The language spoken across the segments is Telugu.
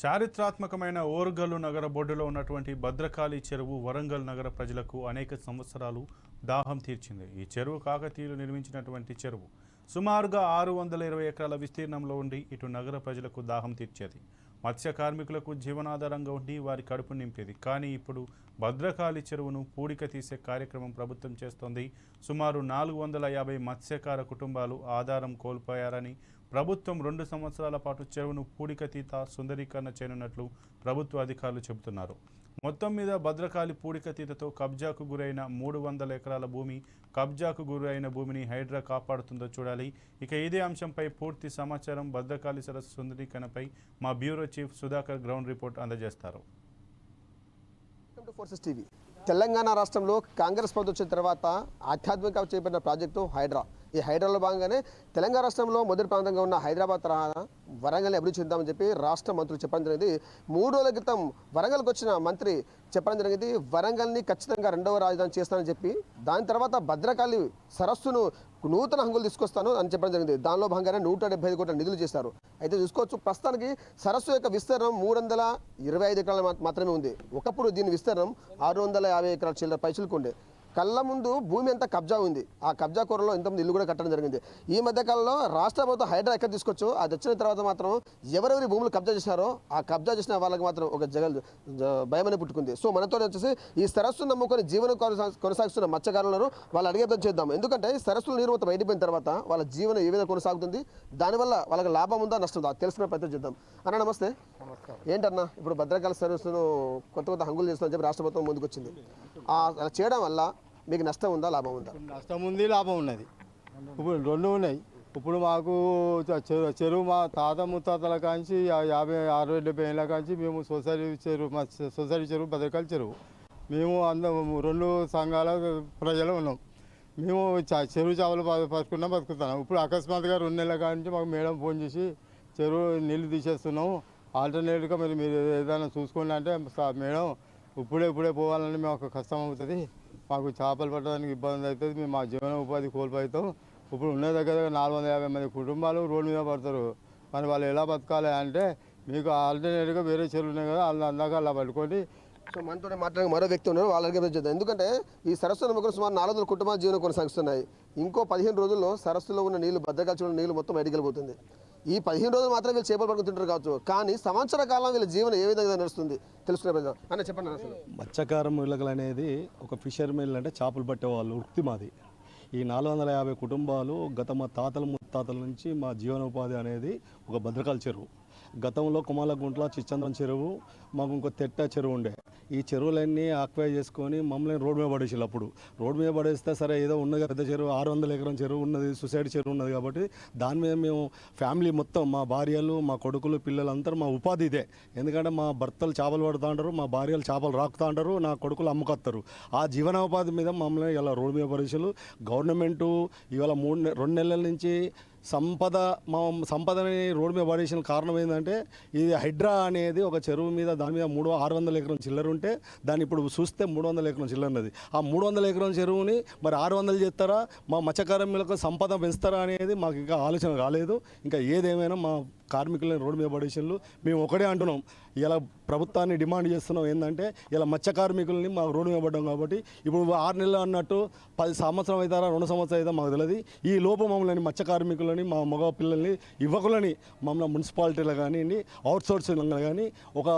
చారిత్రాత్మకమైన ఓరుగల్లు నగర బొడ్డులో ఉన్నటువంటి భద్రకాళి చెరువు వరంగల్ నగర ప్రజలకు అనేక సంవత్సరాలు దాహం తీర్చింది. ఈ చెరువు కాకతీయులు నిర్మించినటువంటి చెరువు. సుమారుగా 620 ఎకరాల విస్తీర్ణంలో ఉండి ఇటు నగర ప్రజలకు దాహం తీర్చేది. మత్స్య కార్మికులకు జీవనాధారంగా ఉండి వారి కడుపు నింపేది. కానీ ఇప్పుడు భద్రకాళి చెరువును పూడిక తీసే కార్యక్రమం ప్రభుత్వం చేస్తోంది. సుమారు 450 మత్స్యకార కుటుంబాలు ఆధారం కోల్పోయారని, ప్రభుత్వం 2 సంవత్సరాల పాటు చెరువును పూడికతీత సుందరీకరణ చేయనున్నట్లు ప్రభుత్వ అధికారులు చెబుతున్నారు. మొత్తం మీద భద్రకాళి పూడికతీతతో కబ్జాకు గురైన 300 ఎకరాల భూమి, కబ్జాకు గురైన భూమిని హైడ్రా కాపాడుతుందో చూడాలి. ఇక ఇదే అంశంపై పూర్తి సమాచారం భద్రకాళి సరస్సు సుందరీకరణపై మా bureau chief Sudhakar ground report అందజేస్తారు. తెలంగాణ రాష్ట్రంలో కాంగ్రెస్ ప్రభుత్వం వచ్చిన తర్వాత ఆధ్యాత్మిక చేపట్టిన ప్రాజెక్టు హైడ్రా. ఈ హైడ్రాలో భాగంగానే తెలంగాణ రాష్ట్రంలో మొదటి ప్రాంతంగా ఉన్న హైదరాబాద్ తరహా వరంగల్ని అభివృద్ధి చేద్దామని చెప్పి రాష్ట్ర మంత్రులు చెప్పడం జరిగింది. 3 రోజుల క్రితం వరంగల్కి వచ్చిన మంత్రి చెప్పడం జరిగింది, వరంగల్ని ఖచ్చితంగా 2వ రాజధాని చేస్తానని చెప్పి, దాని తర్వాత భద్రకాళి సరస్సును నూతన హంగులు తీసుకొస్తాను అని చెప్పడం జరిగింది. దానిలో భాగంగానే 175 కోట్ల నిధులు చేశారు. అయితే చూసుకోవచ్చు, ప్రస్తుతానికి సరస్సు యొక్క విస్తీర్ణం 325 ఎకరాలు మాత్రమే ఉంది. ఒకప్పుడు దీని విస్తీర్ణం 650 ఎకరాల చిల్లర పైసలకు ఉండే. కళ్ళ ముందు భూమి అంతా కబ్జా ఉంది. ఆ కబ్జా కూరలో ఇంతమంది ఇల్లు కూడా కట్టడం జరిగింది. ఈ మధ్యకాలంలో రాష్ట్ర ప్రభుత్వం హైడ్రా ఎక్కడ తీసుకొచ్చు, అది వచ్చిన తర్వాత మాత్రం ఎవరెవరి భూములు కబ్జా చేశారో ఆ కబ్జా చేసిన వాళ్ళకి మాత్రం ఒక భయమని పుట్టుకుంది. సో మనతో వచ్చేసి ఈ సరస్సును నమ్ముకొని జీవనం కొనసాగిస్తున్న మత్స్యకారులను వాళ్ళు అడిగే చేద్దాం. ఎందుకంటే ఈ సరస్సుల నీరు మొత్తం బయటపోయిన తర్వాత వాళ్ళ జీవనం ఏ విధంగా కొనసాగుతుంది, దానివల్ల వాళ్ళకి లాభం ఉందా నష్టం ఉందా తెలుసుకునే ప్రయత్నం చేద్దాం. అన్న నమస్తే. ఏంటన్నా, ఇప్పుడు భద్రకాళి సరస్సును కొత్త హంగులు చేస్తామని చెప్పి రాష్ట్ర ప్రభుత్వం ముందుకు వచ్చింది. అలా చేయడం వల్ల మీకు నష్టం ఉందా లాభం ఉందా? నష్టం ఉంది, లాభం ఉన్నది. ఇప్పుడు 2 ఉన్నాయి. ఇప్పుడు మాకు చెరువు మా తాత ముత్తాతల కాంచి 50-60-70 ఏళ్ళ కాంచి మేము సొసైటీ చెరువు, మా సొసైటీ చెరువు భద్రకాళి చెరువు. మేము 2 సంఘాల ప్రజలు ఉన్నాం. మేము చెరువు చేపలు బతుకుతున్నాం. ఇప్పుడు అకస్మాత్తుగా 2 నెలల కాంచి మాకు మేడం ఫోన్ చేసి చెరువు నీళ్ళు తీసేస్తున్నాం, ఆల్టర్నేట్గా మీరు ఏదైనా చూసుకోండి అంటే, మేడం ఇప్పుడే పోవాలని మాకు కష్టం అవుతుంది, మాకు చేపలు పట్టడానికి ఇబ్బంది అవుతుంది, మేము మా జీవన ఉపాధి కోల్పోతాం. ఇప్పుడు ఉన్న దగ్గర 450 మంది కుటుంబాలు రోడ్డు మీద పడతారు. మరి వాళ్ళు ఎలా బతకాలి అంటే, మీకు ఆల్టర్నేట్గా వేరే చెరువులు ఉన్నాయి కదా, వాళ్ళు అందాక అలా పట్టుకొని. సో మనతో మాట్లాడే మరో వ్యక్తి ఉన్నారు, వాళ్ళకి చేద్దాం. ఎందుకంటే ఈ సరస్సు నమ్మకం సుమారు 400 కుటుంబాల జీవనం కొనసాగిస్తున్నాయి. ఇంకో 15 రోజుల్లో సరస్సులో ఉన్న నీళ్లు, భద్రకాళి చెరువు నీళ్లు మొత్తం బయటకెళ్ళిపోతుంది. ఈ 15 రోజులు మాత్రం వీళ్ళు చేపలు పడుకుంటుంటారు కావచ్చు, కానీ సంవత్సర కాలం వీళ్ళ జీవనం ఏ విధంగా నడుస్తుంది తెలుసుకునే ప్రజలు అన్న చెప్పండి. అసలు మత్స్యకారులు అనేది ఒక ఫిషర్ మెయిల్ అంటే చేపలు పట్టేవాళ్ళు వృత్తి మాది. ఈ 450 కుటుంబాలు గత మా తాతల ముత్తాతల నుంచి మా జీవనోపాధి అనేది ఒక భద్రకాళి చెరువు. గతంలో కుమాలగుంట్ల చిచ్చంద్రం చెరువు, మాకు ఇంకో తెట్ట చెరువు ఉండే. ఈ చెరువులన్నీ ఆక్వై చేసుకొని మమ్మల్ని రోడ్డు మీద పడేసారు. అప్పుడు రోడ్డు మీద పడేస్తే సరే ఏదో ఉన్నది పెద్ద చెరువు, 600 ఎకరం చెరువు ఉన్నది, సొసైటీ చెరువు ఉన్నది కాబట్టి దాని మీద మేము ఫ్యామిలీ మొత్తం, మా భార్యలు, మా కొడుకులు, పిల్లలు అందరూ మా ఉపాధి ఇదే. ఎందుకంటే మా భర్తలు చేపలు పడుతూ ఉంటారు, మా భార్యలు చేపలు రాకుతూ ఉంటారు, నా కొడుకులు అమ్ముకొస్తారు. ఆ జీవనోపాధి మీద మమ్మల్ని ఇలా రోడ్డు మీద పడేసారు. గవర్నమెంటు ఇవాళ 2 నెలల నుంచి మా సంపదని రోడ్డు మీద పడేసిన కారణం ఏంటంటే, ఇది హైడ్రా అనేది ఒక చెరువు మీద, దాని మీద 600 ఎకరం చిల్లర ఉంటే దాన్ని ఇప్పుడు చూస్తే 300 ఎకరం చిల్లర ఉన్నది. ఆ 300 ఎకరం చెరువుని మరి 600 చేస్తారా, మా మత్స్యకార్మికులకు సంపద పెంచుతారా అనేది మాకు ఇంకా ఆలోచన కాలేదు. ఇంకా ఏదేమైనా మా కార్మికులని రోడ్డు మీద పడేసారు. మేము ఒకటే అంటున్నాం, ఇలా ప్రభుత్వాన్ని డిమాండ్ చేస్తున్నాం ఏంటంటే, ఇలా మత్స్య కార్మికులని మాకు రోడ్డు మీద పడ్డాం కాబట్టి ఇప్పుడు 6 నెలలు అన్నట్టు 10 సంవత్సరం అవుతారా 2 సంవత్సరాలు అయితే మాకు తెలియదు. ఈ లోపు మమ్మల్ని మత్స్య కార్మికులని, మా మగ పిల్లల్ని, యువకులని మమ్మల్ని మున్సిపాలిటీలో కానివ్వండి, అవుట్సోర్సింగ్లో కానీ ఒక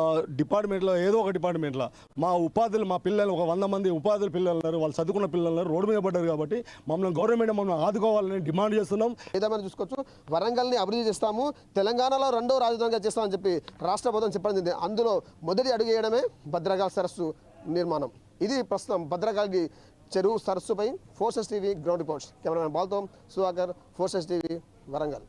డిపార్ట్మెంట్లో, ఏదో ఒక డిపార్ట్మెంట్లో మా ఉపాధులు, మా పిల్లలు ఒక 100 మంది ఉపాధుల పిల్లలు ఉన్నారు, వాళ్ళు చదువుకున్న పిల్లలు ఉన్నారు, రోడ్డు మీద పడ్డారు. కాబట్టి గవర్నమెంట్ మమ్మల్ని ఆదుకోవాలని డిమాండ్ చేస్తున్నాం. ఏదేమైనా చూసుకోవచ్చు, వరంగల్ని అభివృద్ధి చేస్తాము, తెలంగాణలో 2వ రాజధానిగా చేస్తామని చెప్పి రాష్ట్ర ప్రభుత్వం చెప్పడం. అందులో మొదటి అడుగు వేయడమే భద్రకాళి సరస్సు నిర్మాణం. ఇది ప్రస్తుతం భద్రకాళి చెరువు సరస్సుపై 4S TV ground reports. Cameraman బాల్తో సుధాకర్, 4S టీవీ వరంగల్.